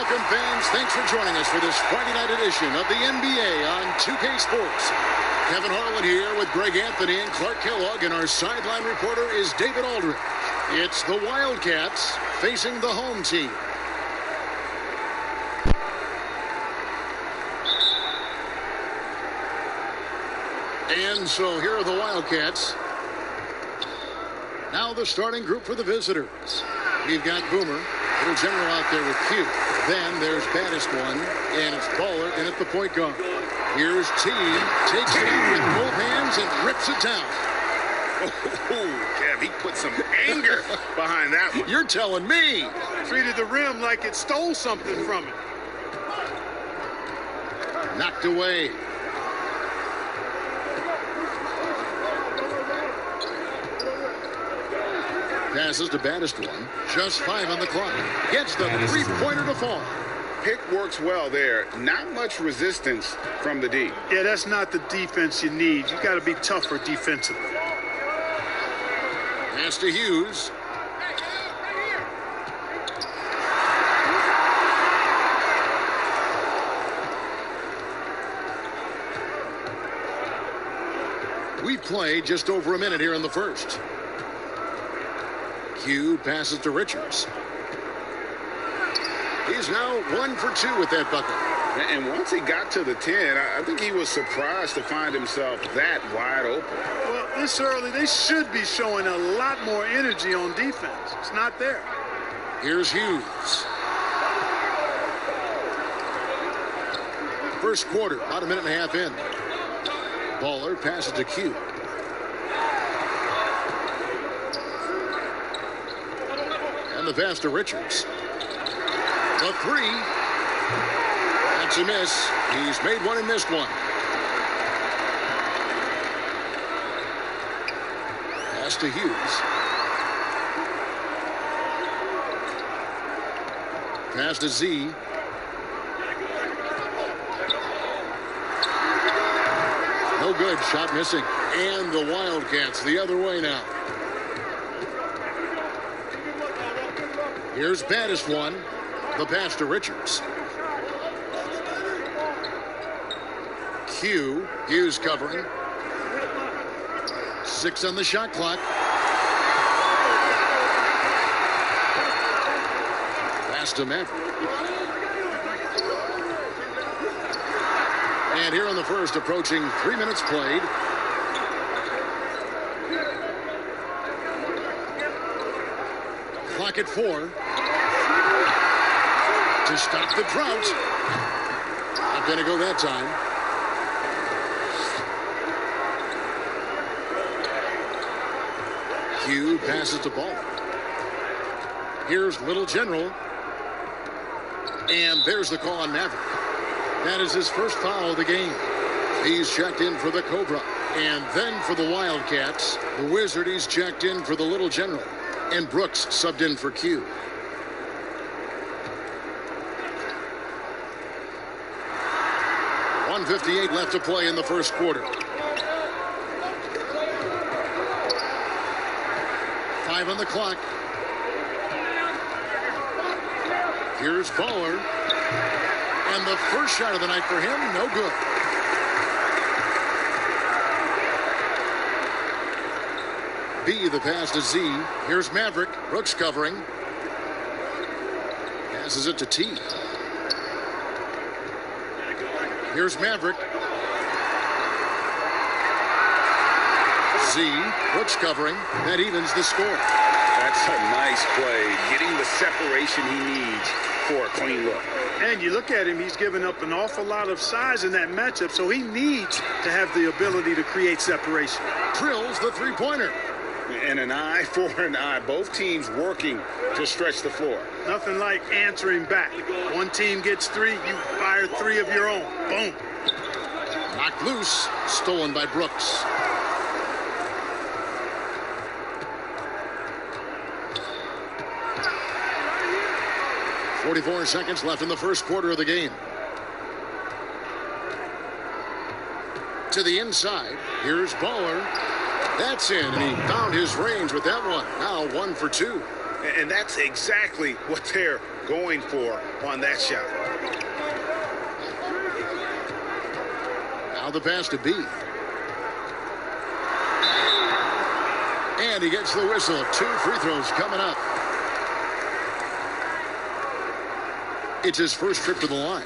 Welcome, fans. Thanks for joining us for this Friday night edition of the NBA on 2K Sports. Kevin Harlan here with Greg Anthony and Clark Kellogg, and our sideline reporter is David Aldridge. It's the Wildcats facing the home team. And so here are the Wildcats. Now the starting group for the visitors. We've got Boomer, Little General out there with Q. Then there's baddest one, and it's Baller in at the point guard. Here's T, takes it in with both hands and rips it down. Oh, Kev, he put some anger behind that one. You're telling me. Treated the rim like it stole something from it. Knocked away. Passes to baddest one. Just 5 on the clock. Gets the three-pointer to fall. Pick works well there. Not much resistance from the D. Yeah, that's not the defense you need. You got to be tougher defensively. Pass to Hughes. We've played just over a minute here in the first. Q passes to Richards. He's now 1 for 2 with that bucket. And once he got to the 10, I think he was surprised to find himself that wide open. Well, this early, they should be showing a lot more energy on defense. It's not there. Here's Hughes. First quarter, about a minute and a half in. Baller passes to Q. And the pass to Richards. The three. That's a miss. He's made one and missed one. Pass to Hughes. Pass to Z. No good. Shot missing. And the Wildcats the other way now. Here's baddest one. The pass to Richards. Q. Hughes covering. 6 on the shot clock. Pass to Maverick. And here in the first, approaching 3 minutes played. Clock at 4. To stop the drought. Not going to go that time. Q passes the ball. Here's Little General. And there's the call on Maverick. That is his first foul of the game. He's checked in for the Cobra. And then for the Wildcats, the Wizard, he's checked in for the Little General. And Brooks subbed in for Q. .158 left to play in the first quarter. 5 on the clock. Here's Baller. And the first shot of the night for him, no good. B, the pass to Z. Here's Maverick. Brooks covering. Passes it to T. Here's Maverick. Z. Brooks covering. That evens the score. That's a nice play. Getting the separation he needs for a clean look. And you look at him, he's given up an awful lot of size in that matchup, so he needs to have the ability to create separation. Drills the three-pointer. And an eye for an eye. Both teams working to stretch the floor. Nothing like answering back. One team gets 3, you fire 3 of your own. Boom. Knocked loose. Stolen by Brooks. .44 seconds left in the first quarter of the game. To the inside. Here's Baller. That's in, and he found his range with that one. Now 1 for 2. And that's exactly what they're going for on that shot. Now the pass to B. And he gets the whistle. 2 free throws coming up. It's his first trip to the line.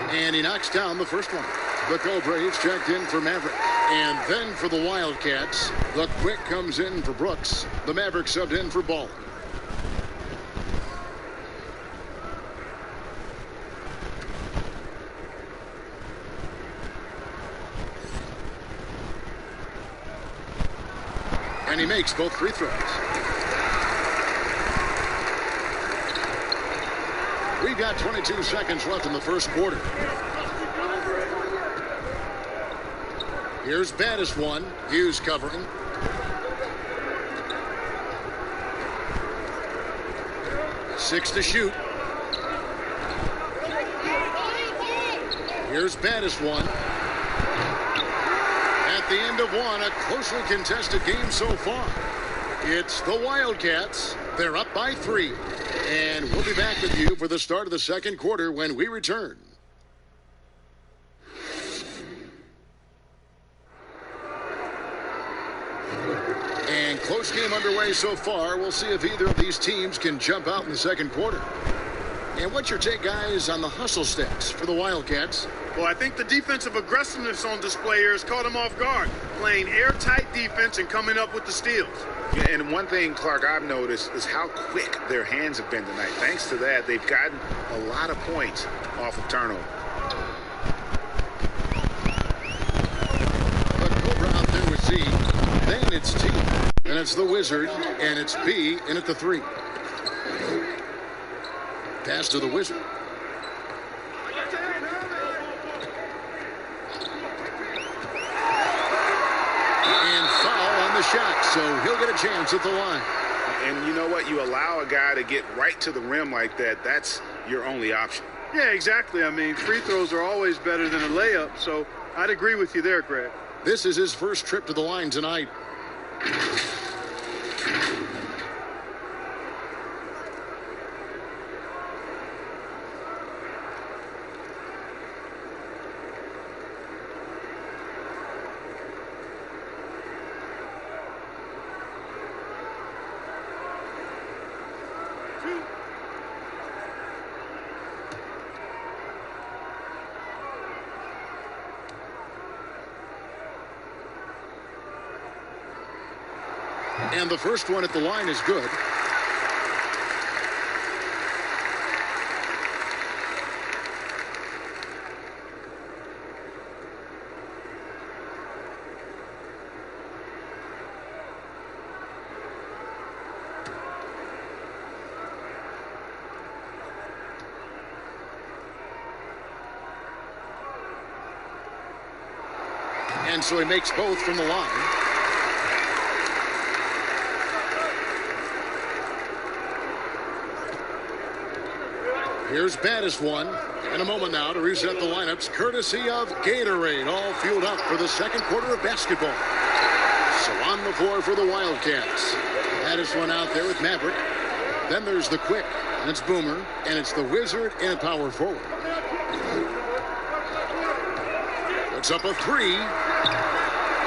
And he knocks down the first one. The Braves checked in for Maverick. And then for the Wildcats, the Quick comes in for Brooks. The Maverick subbed in for Ball. And he makes both free throws. We've got 22 seconds left in the first quarter. Here's baddest one. Hughes covering. Six to shoot. Here's baddest one. At the end of one, a closely contested game so far. It's the Wildcats. They're up by 3. And we'll be back with you for the start of the second quarter when we return. And close game underway so far. We'll see if either of these teams can jump out in the second quarter. And what's your take, guys, on the hustle stats for the Wildcats? Well, I think the defensive aggressiveness on display here has caught them off guard, playing airtight defense and coming up with the steals. Yeah, and one thing, Clark, I've noticed is how quick their hands have been tonight. Thanks to that, they've gotten a lot of points off of turnover. But Cobra out there with Z. Then it's T. Then it's the Wizard. And it's B in at the 3. Pass to the Wizard. And foul on the shot, so he'll get a chance at the line. And you know what? You allow a guy to get right to the rim like that, that's your only option. Yeah, exactly. I mean, free throws are always better than a layup, so I'd agree with you there, Greg. This is his first trip to the line tonight. And the first one at the line is good. And so he makes both from the line. Here's baddest one. In a moment now to reset the lineups, courtesy of Gatorade, all fueled up for the second quarter of basketball. So on the floor for the Wildcats. Baddest one out there with Maverick. Then there's the Quick, and it's Boomer, and it's the Wizard and power forward. Puts up a 3.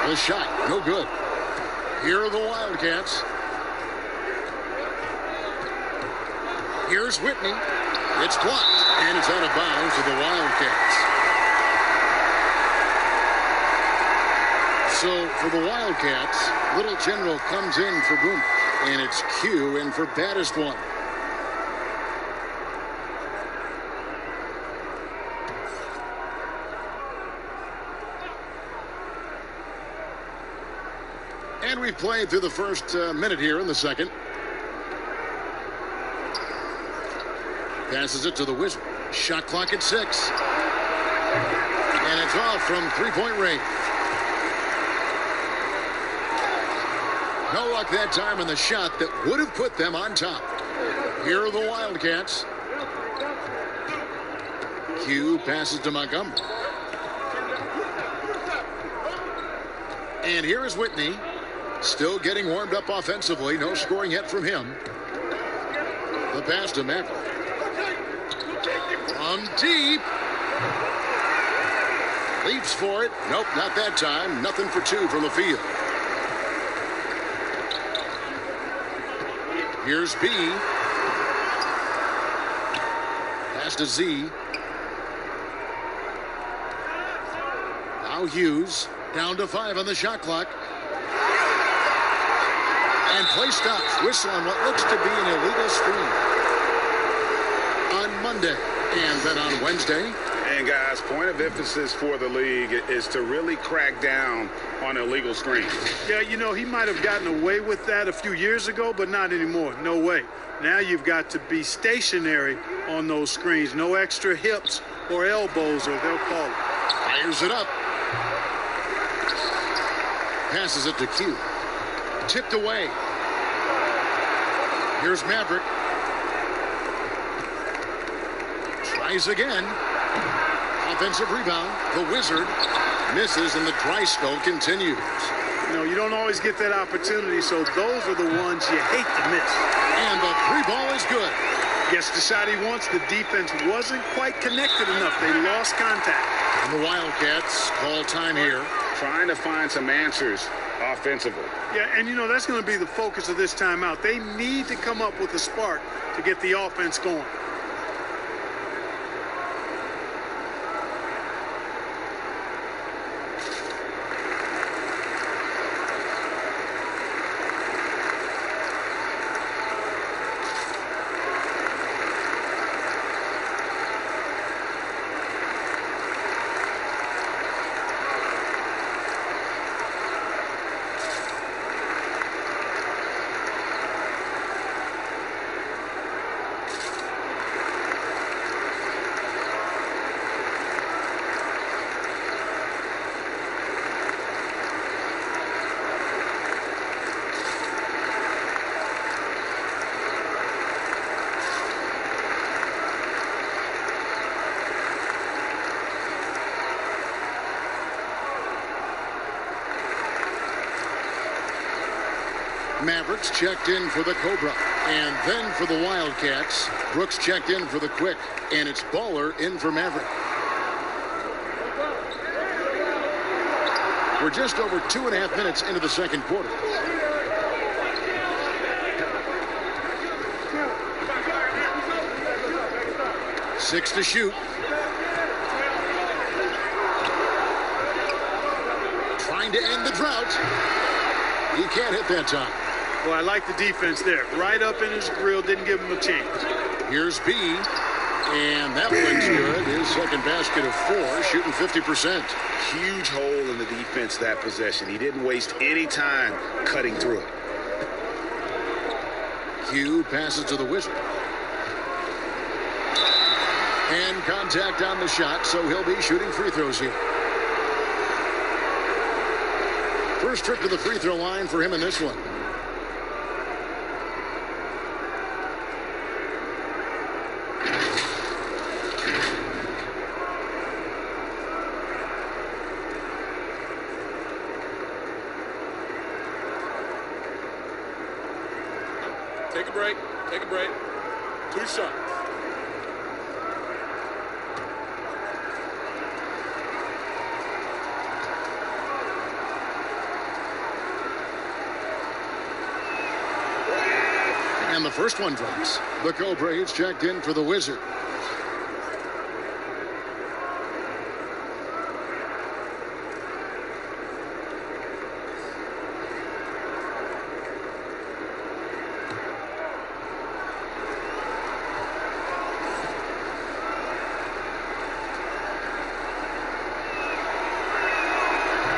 The shot, no good. Here are the Wildcats. Here's Whitney. It's blocked, and it's out of bounds to the Wildcats. So for the Wildcats, Little General comes in for Boomer, and it's Q in for baddest one. And we've played through the first minute here in the second. Passes it to the Wizard. Shot clock at 6. And it's off from three-point range. No luck that time on the shot that would have put them on top. Here are the Wildcats. Q passes to Montgomery. And here is Whitney. Still getting warmed up offensively. No scoring yet from him. The pass to Maverick. From deep. Leaps for it. Nope, not that time. Nothing for two from the field. Here's B. Pass to Z. Now Hughes. Down to 5 on the shot clock. And play stops. Whistle on what looks to be an illegal screen. On Monday. And then on Wednesday. And guys, point of emphasis for the league is to really crack down on illegal screens. Yeah, you know, he might have gotten away with that a few years ago, but not anymore. No way. Now you've got to be stationary on those screens. No extra hips or elbows, or they'll call it. Fires it up. Passes it to Q. Tipped away. Here's Maverick. Tries again. Offensive rebound. The Wizard misses, and the dry spell continues. You know, you don't always get that opportunity, so those are the ones you hate to miss. And the three ball is good. Gets the shot he wants. The defense wasn't quite connected enough. They lost contact. And the Wildcats call time here. Trying to find some answers offensively. Yeah, and you know, that's going to be the focus of this timeout. They need to come up with a spark to get the offense going. Mavericks checked in for the Cobra. And then for the Wildcats, Brooks checked in for the Quick. And it's Baller in for Maverick. We're just over 2.5 minutes into the second quarter. Six to shoot. Trying to end the drought. He can't hit that time. Well, I like the defense there. Right up in his grill, didn't give him a chance. Here's B. And that one's good. His second basket of 4, shooting 50%. Huge hole in the defense that possession. He didn't waste any time cutting through it. Q passes to the Wizard. And contact on the shot, so he'll be shooting free throws here. First trip to the free throw line for him in this one. Take a break. Take a break. 2 shots. And the first one drops. The Cobra is checked in for the Wizard.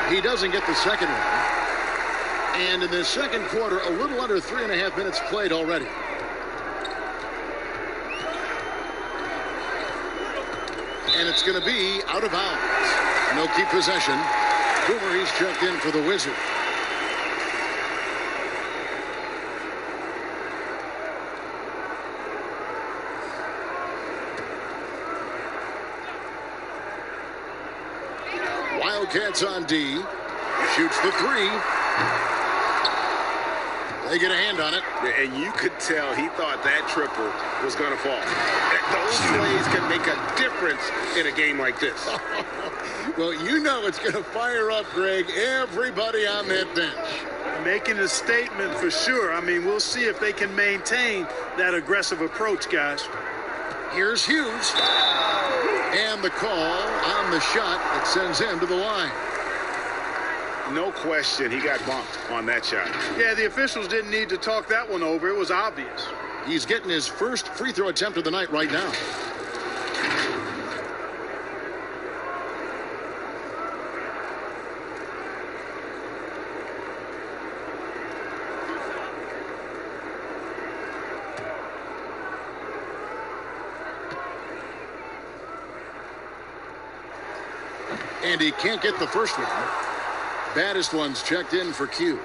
He doesn't get the second one. And in the second quarter, a little under 3.5 minutes played already. And it's going to be out of bounds. No keep possession. Boomer, he's checked in for the Wizards. Wildcats on D. Shoots the three. They get a hand on it. And you could tell he thought that triple was going to fall. Those plays can make a difference in a game like this. Well, you know it's going to fire up, Greg, everybody on that bench. Making a statement for sure. I mean, we'll see if they can maintain that aggressive approach, guys. Here's Hughes. And the call on the shot that sends him to the line. No question, he got bumped on that shot. Yeah, the officials didn't need to talk that one over. It was obvious. He's getting his first free throw attempt of the night right now. And he can't get the first one. Baddest one's checked in for Q.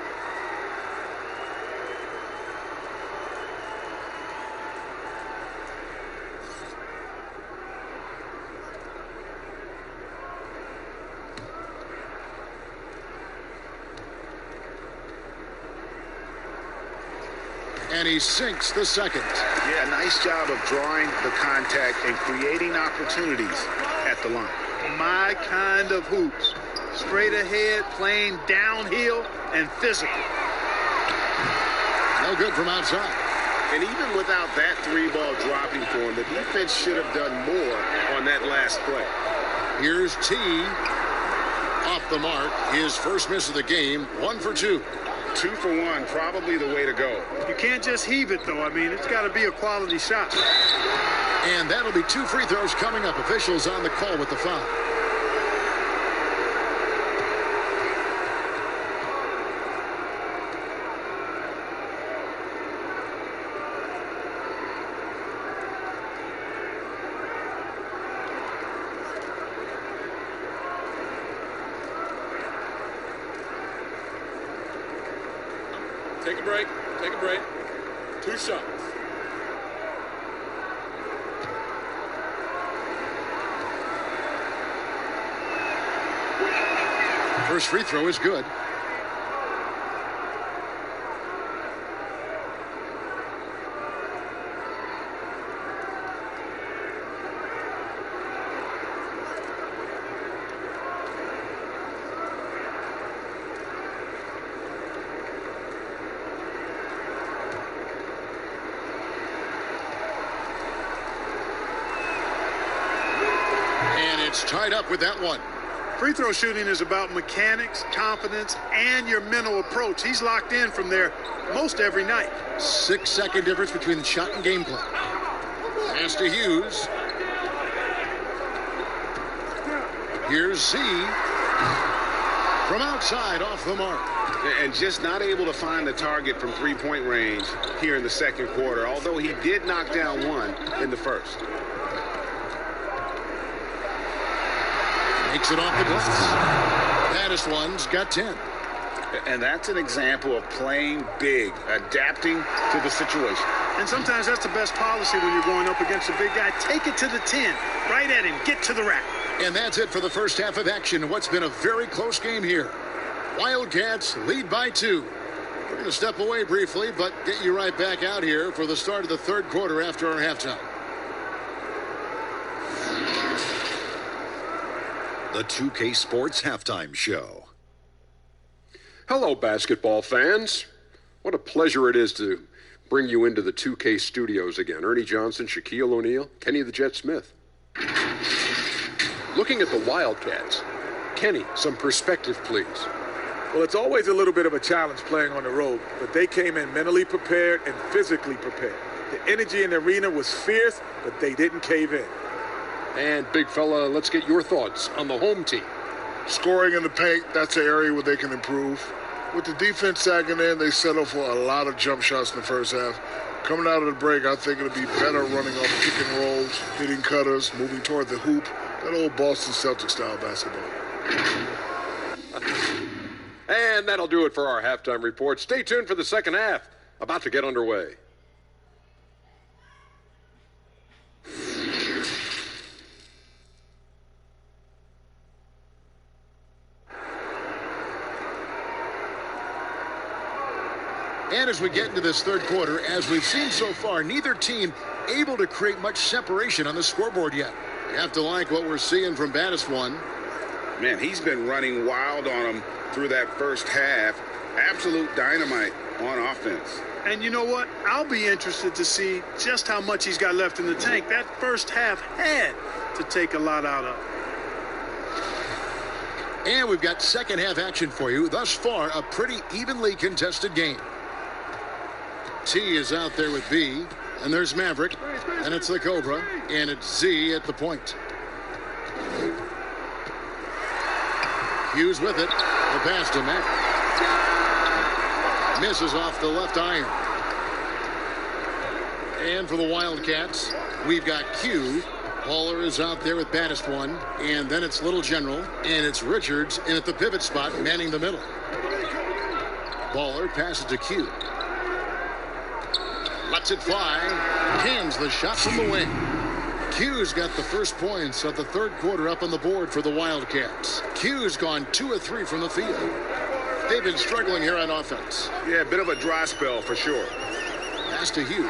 And he sinks the second. Yeah, nice job of drawing the contact and creating opportunities at the line. My kind of hoops. Straight ahead, playing downhill, and physical. No good from outside. And even without that three ball dropping for him, the defense should have done more on that last play. Here's T. Off the mark. His first miss of the game. 1 for 2. 2 for 1, probably the way to go. You can't just heave it, though. I mean, it's got to be a quality shot. And that'll be 2 free throws coming up. Officials on the call with the foul. Take a break. Take a break. 2 shots. First free throw is good. It's tied up with that one. Free throw shooting is about mechanics, confidence, and your mental approach. He's locked in from there most every night. 6-second difference between shot and gameplay. Pass to Hughes. Here's Z. From outside, off the mark. And just not able to find the target from three-point range here in the second quarter, although he did knock down one in the first. Takes it off the glass. Baddest one's got 10. And that's an example of playing big, adapting to the situation. And sometimes that's the best policy when you're going up against a big guy. Take it to the 10. Right at him. Get to the rack. And that's it for the first half of action. What's been a very close game here. Wildcats lead by 2. We're going to step away briefly, but get you right back out here for the start of the third quarter after our halftime. The 2K Sports Halftime Show. Hello, basketball fans. What a pleasure it is to bring you into the 2K studios again. Ernie Johnson, Shaquille O'Neal, Kenny the Jet Smith. Looking at the Wildcats. Kenny, some perspective, please. Well, it's always a little bit of a challenge playing on the road, but they came in mentally prepared and physically prepared. The energy in the arena was fierce, but they didn't cave in. And, big fella, let's get your thoughts on the home team. Scoring in the paint, that's an area where they can improve. With the defense sagging in, they settle for a lot of jump shots in the first half. Coming out of the break, I think it'll be better running off pick and rolls, hitting cutters, moving toward the hoop. That old Boston Celtics style basketball. And that'll do it for our halftime report. Stay tuned for the second half. About to get underway. And as we get into this third quarter, as we've seen so far, neither team able to create much separation on the scoreboard yet. You have to like what we're seeing from Battis-One. Man, he's been running wild on him through that first half. Absolute dynamite on offense. And you know what? I'll be interested to see just how much he's got left in the tank. That first half had to take a lot out of. And we've got second half action for you. Thus far, a pretty evenly contested game. T is out there with B, and there's Maverick, and it's the Cobra, and it's Z at the point. Hughes with it. The pass to Maverick. Misses off the left iron. And for the Wildcats, we've got Q. Haller is out there with Battis-One, and then it's Little General, and it's Richards in at the pivot spot, manning the middle. Baller passes to Q. Lets it fly. Cans the shot from the wing. Q's got the first points of the third quarter up on the board for the Wildcats. Q's gone 2 of 3 from the field. They've been struggling here on offense. Yeah, a bit of a dry spell for sure. Pass to Hughes.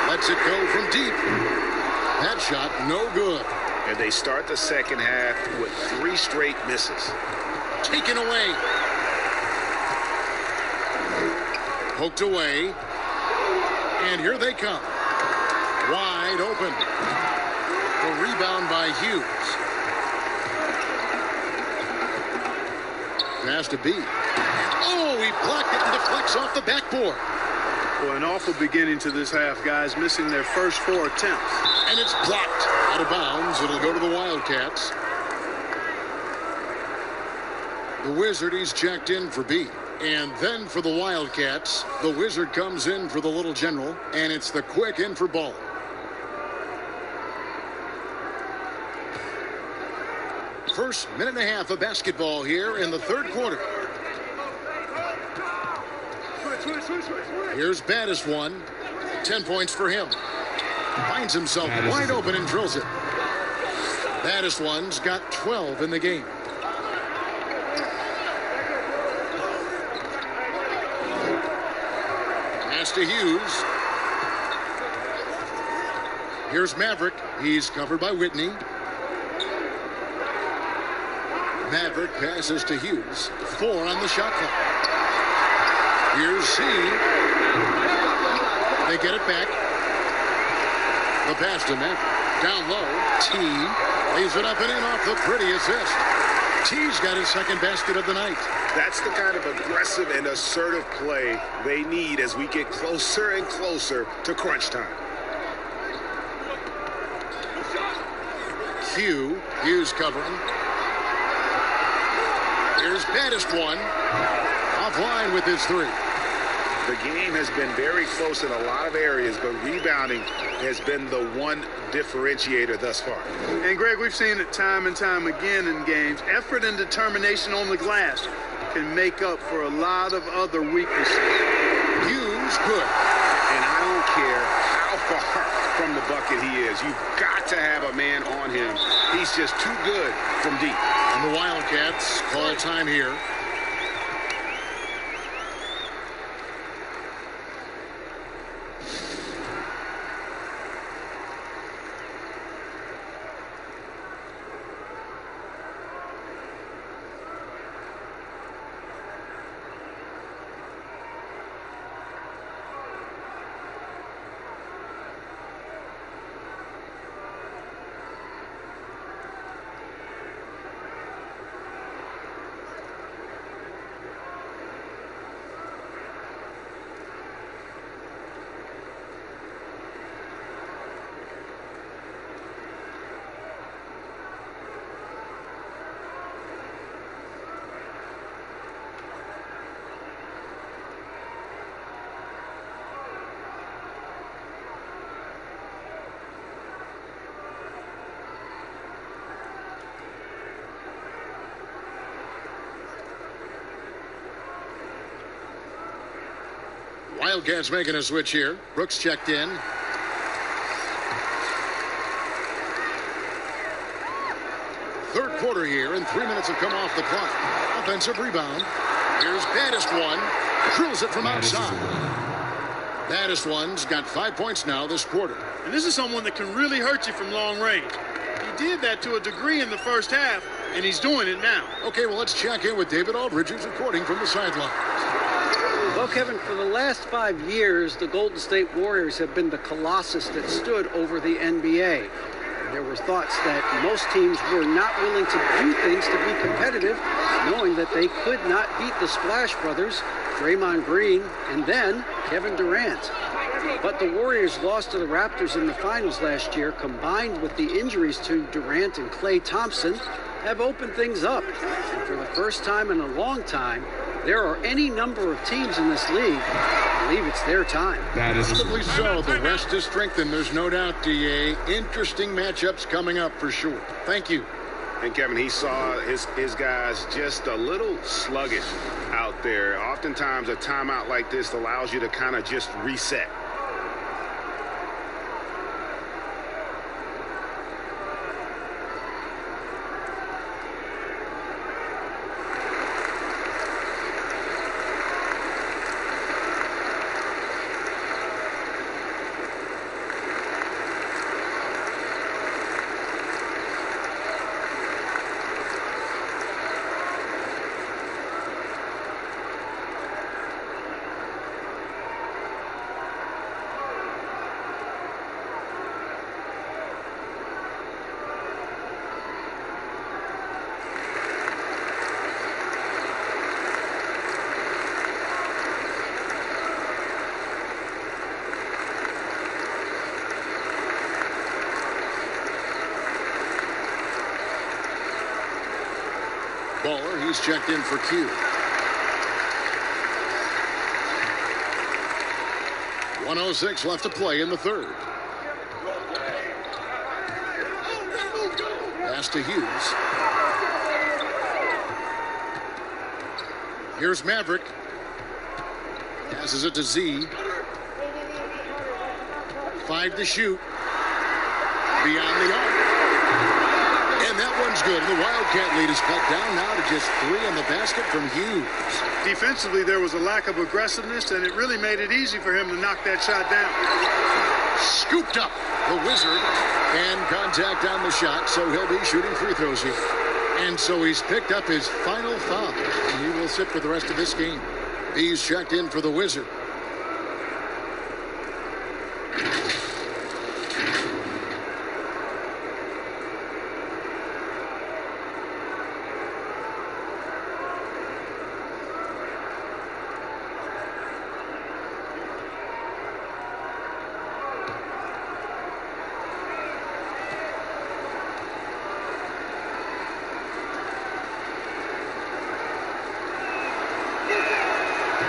Lets it go from deep. That shot no good. And they start the second half with 3 straight misses. Taken away. Poked away. And here they come. Wide open. The rebound by Hughes. Pass to B. Oh, he blocked it and deflects off the backboard. Well, an awful beginning to this half, guys, missing their first 4 attempts. And it's blocked. Out of bounds. It'll go to the Wildcats. The Wizard, he's checked in for B. And then for the Wildcats, the Wizard comes in for the Little General, and it's the quick in for Ball. First minute and a half of basketball here in the third quarter. Here's Battis-One. 10 points for him. Finds himself wide open and drills it. Battis-One's got 12 in the game. Pass to Hughes. Here's Maverick. He's covered by Whitney. Maverick passes to Hughes. 4 on the shot clock. Here's C. They get it back. The pass to Maverick. Down low. T. Lays it up and in off the pretty assist. T's got his second basket of the night. That's the kind of aggressive and assertive play they need as we get closer and closer to crunch time. Q. Hughes covering. Here's Battis-One. Offline with his 3. The game has been very close in a lot of areas, but rebounding has been the one differentiator thus far. And, Greg, we've seen it time and time again in games. Effort and determination on the glass can make up for a lot of other weaknesses. Hughes good. And I don't care how far from the bucket he is. You've got to have a man on him. He's just too good from deep. And the Wildcats call time here. Wildcats making a switch here. Brooks checked in. Third quarter here, and 3 minutes have come off the clock. Offensive rebound. Here's Baddest One. Drills it from outside. Baddest One's got 5 points now this quarter. And this is someone that can really hurt you from long range. He did that to a degree in the first half, and he's doing it now. Okay, well, let's check in with David Aldridge, who's reporting from the sideline. Well, Kevin, for the last 5 years, the Golden State Warriors have been the colossus that stood over the NBA. There were thoughts that most teams were not willing to do things to be competitive, knowing that they could not beat the Splash Brothers, Draymond Green, and then Kevin Durant. But the Warriors lost to the Raptors in the finals last year, combined with the injuries to Durant and Klay Thompson, have opened things up. And for the first time in a long time, there are any number of teams in this league that believe it's their time. Possibly so. The West is strengthened. There's no doubt, DA. Interesting matchups coming up for sure. Thank you. And Kevin, he saw his guys just a little sluggish out there. Oftentimes a timeout like this allows you to kind of just reset. Baller, he's checked in for Q. 1:06 left to play in the third. Pass to Hughes. Here's Maverick. Passes it to Z. 5 to shoot. Beyond the arc. And that one's good. The Wildcat lead is cut down now to just 3 in the basket from Hughes. Defensively, there was a lack of aggressiveness, and it really made it easy for him to knock that shot down. Scooped up the Wizard, and contact on the shot, so he'll be shooting free throws here. And so he's picked up his final foul, and he will sit for the rest of this game. He's checked in for the Wizard.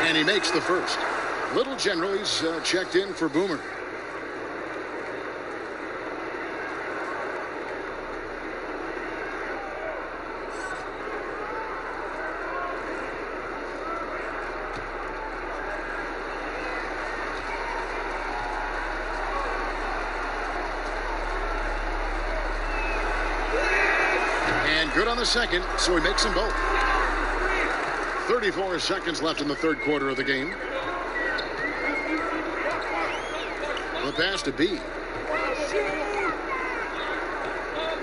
And he makes the first. Little General, he's checked in for Boomer. And good on the second, so he makes them both. 34 seconds left in the third quarter of the game. The pass to B.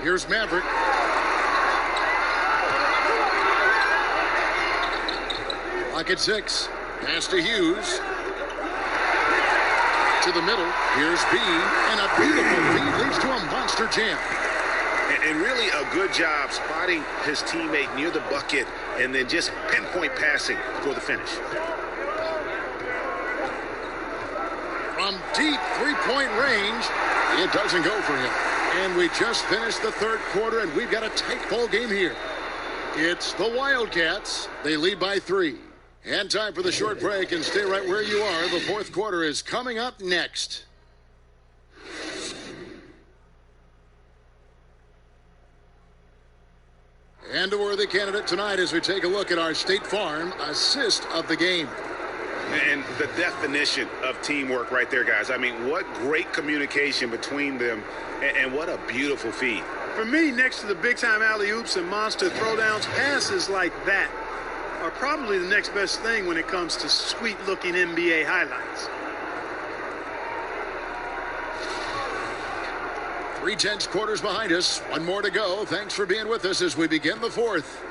Here's Maverick. Clock at 6. Pass to Hughes. To the middle. Here's B. And a beautiful feed leads to a monster jam. And really a good job spotting his teammate near the bucket and then just pinpoint passing for the finish. From deep three-point range, it doesn't go for him. And we just finished the third quarter, and we've got a tight ball game here. It's the Wildcats. They lead by 3. And time for the short break, and stay right where you are. The fourth quarter is coming up next. And a worthy candidate tonight as we take a look at our State Farm assist of the game. And the definition of teamwork right there, guys. I mean, what great communication between them, and what a beautiful feed. For me, next to the big-time alley-oops and monster throwdowns, passes like that are probably the next best thing when it comes to sweet-looking NBA highlights. 3/10 quarters behind us. One more to go. Thanks for being with us as we begin the fourth.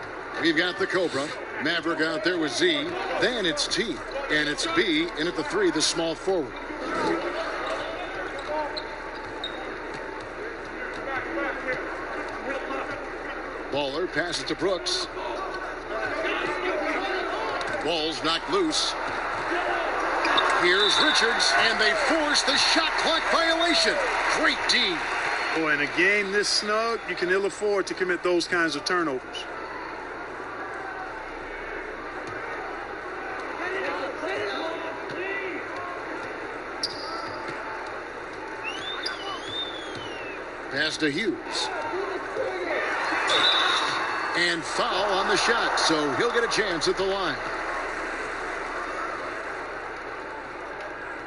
We've got the Cobra. Maverick out there with Z. Then it's T. And it's B. And at the 3, the small forward. Baller passes to Brooks. Ball's knocked loose. Here's Richards, and they force the shot clock violation. Great D. Boy, in a game this snug, you can ill afford to commit those kinds of turnovers. Pass to Hughes. And foul on the shot, so he'll get a chance at the line.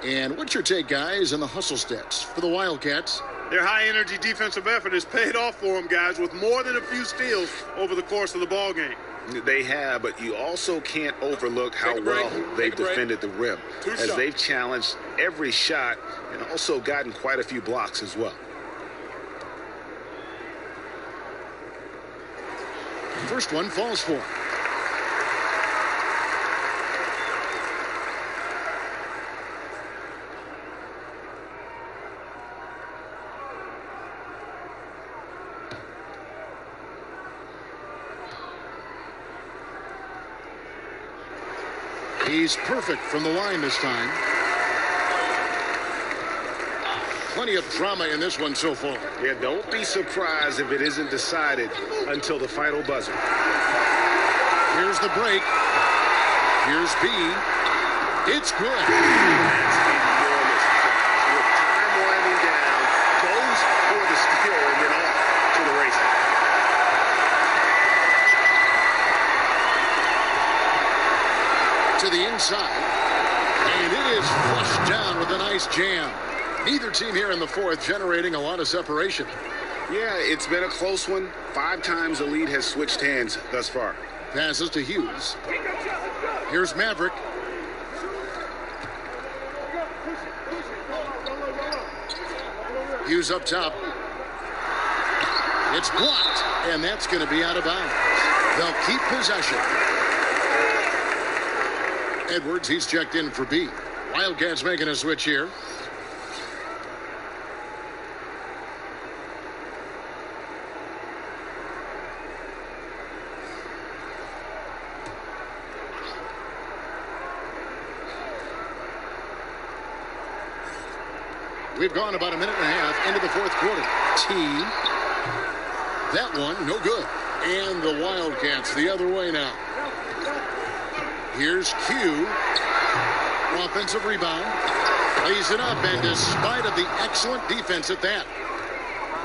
And what's your take, guys, on the hustle stats for the Wildcats? Their high-energy defensive effort has paid off for them, guys, with more than a few steals over the course of the ball game. They have, but you also can't overlook how well they've defended the rim, as they've challenged every shot and also gotten quite a few blocks as well. First one falls for him. He's perfect from the line this time. Plenty of drama in this one so far. Yeah, don't be surprised if it isn't decided until the final buzzer. Here's the break. Here's B. It's good. That's enormous. With time winding down, goes for the steal and then off to the races. To the inside. And it is flushed down with a nice jam. Neither team here in the fourth generating a lot of separation. Yeah, it's been a close one. 5 times the lead has switched hands thus far. Passes to Hughes. Here's Maverick. Hughes up top. It's blocked, and that's going to be out of bounds. They'll keep possession. Edwards, he's checked in for B. Wildcats making a switch here. We've gone about a minute and a half into the fourth quarter. T. That one, no good. And the Wildcats the other way now. Here's Q. Offensive rebound. Lays it up, and despite of the excellent defense at that,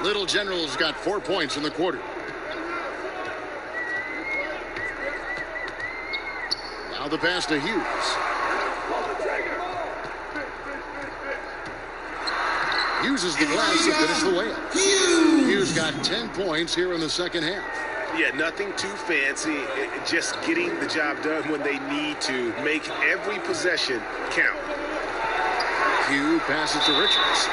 Little General's got 4 points in the quarter. Now the pass to Hughes. Uses the glass to finish the layup. Hughes got 10 points here in the second half. Yeah, nothing too fancy. Just getting the job done when they need to. Make every possession count. Q passes to Richards.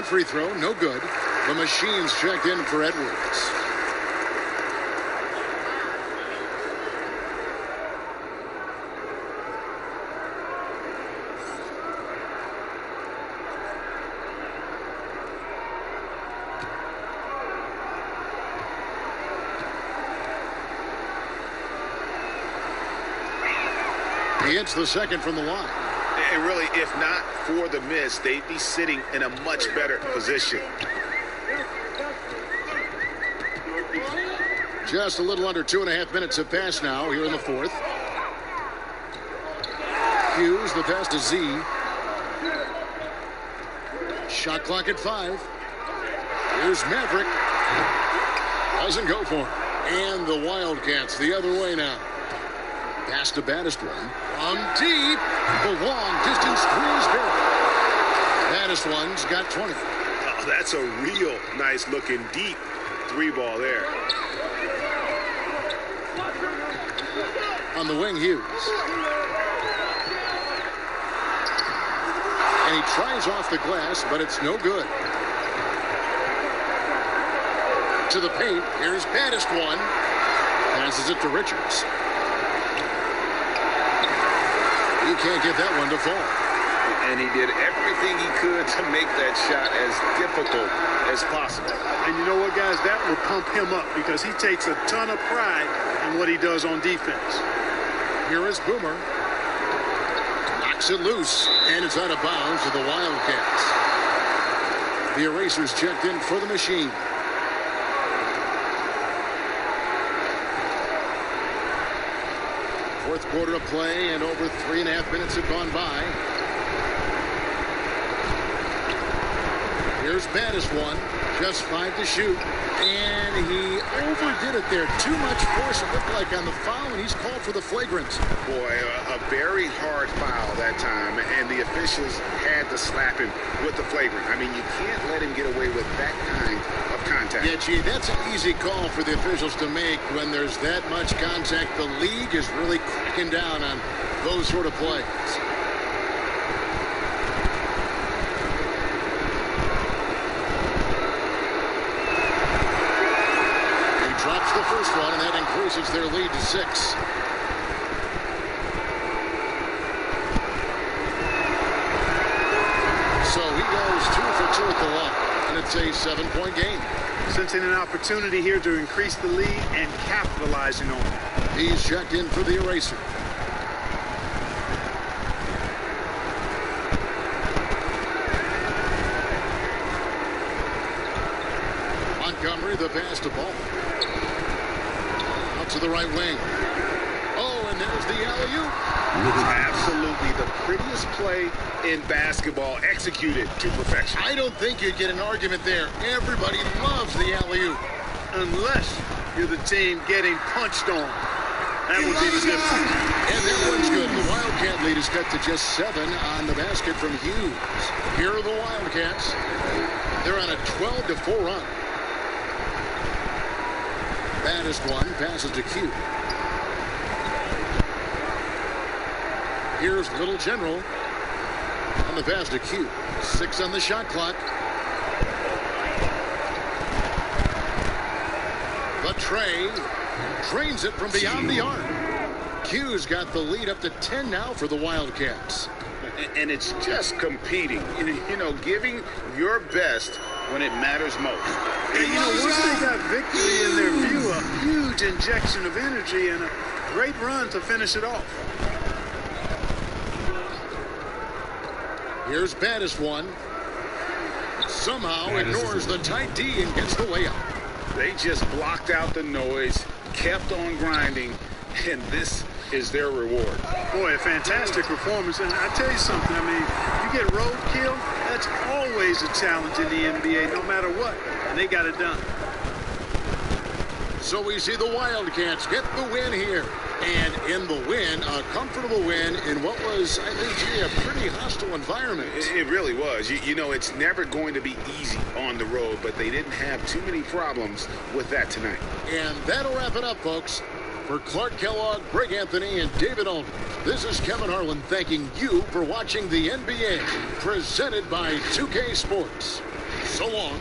Free throw, no good. The machine's checked in for Edwards. He hits the second from the line. And really, if not for the miss, they'd be sitting in a much better position. Just a little under 2.5 minutes have passed now here in the fourth. Hughes, the pass to Z. Shot clock at 5. Here's Maverick. Doesn't go for it. And the Wildcats the other way now. Pass to Baddest one. From deep. The long distance three is buried. Baddest one's got 20. Oh, that's a real nice looking deep three ball there. On the wing, Hughes. And he tries off the glass, but it's no good. To the paint. Here's Baddest one. Passes it to Richards. He can't get that one to fall. And he did everything he could to make that shot as difficult as possible. And you know what, guys? That will pump him up because he takes a ton of pride in what he does on defense. Here is Boomer. Knocks it loose, and it's out of bounds to the Wildcats. The Erasers checked in for the machine. Fourth quarter of play, and over 3.5 minutes have gone by. Here's Baddest one. Just 5 to shoot. And he overdid it there. Too much force, it looked like, on the foul, and he's called for the flagrant. Boy, a very hard foul that time, and the officials had to slap him with the flagrant. I mean, you can't let him get away with that kind of contact. Yeah, gee, that's an easy call for the officials to make when there's that much contact. The league is really cracking down on those sort of plays. Drops the first one, and that increases their lead to 6. So he goes 2 for 2 at the line, and it's a 7-point game. Sensing an opportunity here to increase the lead and capitalizing on it. He's checked in for the Eraser. Montgomery, the pass to Ball. To the right wing. Oh, and there's the alley-oop. Absolutely the prettiest play in basketball, executed to perfection. I don't think you'd get an argument there. Everybody loves the alley-oop. Unless you're the team getting punched on. That would be the difference. And that one's good. The Wildcat lead is cut to just 7 on the basket from Hughes. Here are the Wildcats. They're on a 12-4 run. Baddest one passes to Q. Here's Little General on the pass to Q. 6 on the shot clock. The Trey drains it from beyond the arc. Q's got the lead up to 10 now for the Wildcats. And it's just competing, you know, giving your best when it matters most. And, you know, once they got victory in their view, a huge injection of energy and a great run to finish it off. Here's Baddest one. Somehow ignores the tight D and gets the layup. They just blocked out the noise, kept on grinding, and this is their reward. Boy, a fantastic performance. And I tell you something, I mean, you get roadkill, that's always a challenge in the NBA, no matter what. And they got it done. So we see the Wildcats get the win here. And in the win, a comfortable win in what was, I think, gee, a pretty hostile environment. It really was. You know, it's never going to be easy on the road, but they didn't have too many problems with that tonight. And that'll wrap it up, folks. For Clark Kellogg, Greg Anthony, and David Aldridge, this is Kevin Harlan thanking you for watching the NBA, presented by 2K Sports. So long.